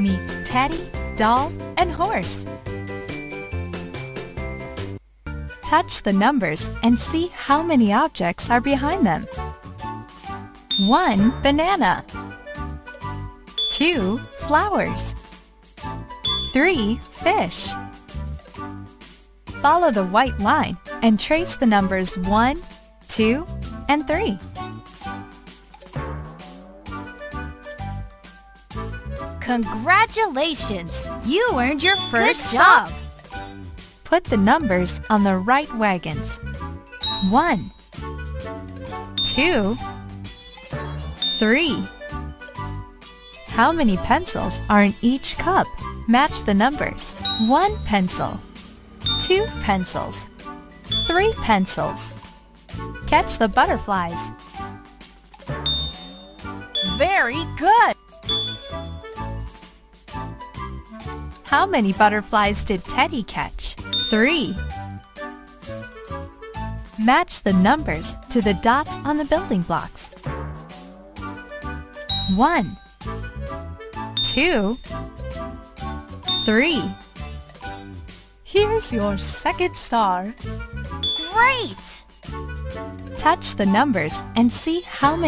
Meet Teddy, doll, and horse. Touch the numbers and see how many objects are behind them. 1 banana, 2 flowers, 3 fish. Follow the white line and trace the numbers 1, 2, and 3. Congratulations! You earned your first job! Put the numbers on the right wagons. 1, 2, 3. How many pencils are in each cup? Match the numbers. 1 pencil, 2 pencils, 3 pencils. Catch the butterflies. Very good! How many butterflies did Teddy catch? 3. Match the numbers to the dots on the building blocks. 1, 2, 3. Here's your second star. Great! Touch the numbers and see how many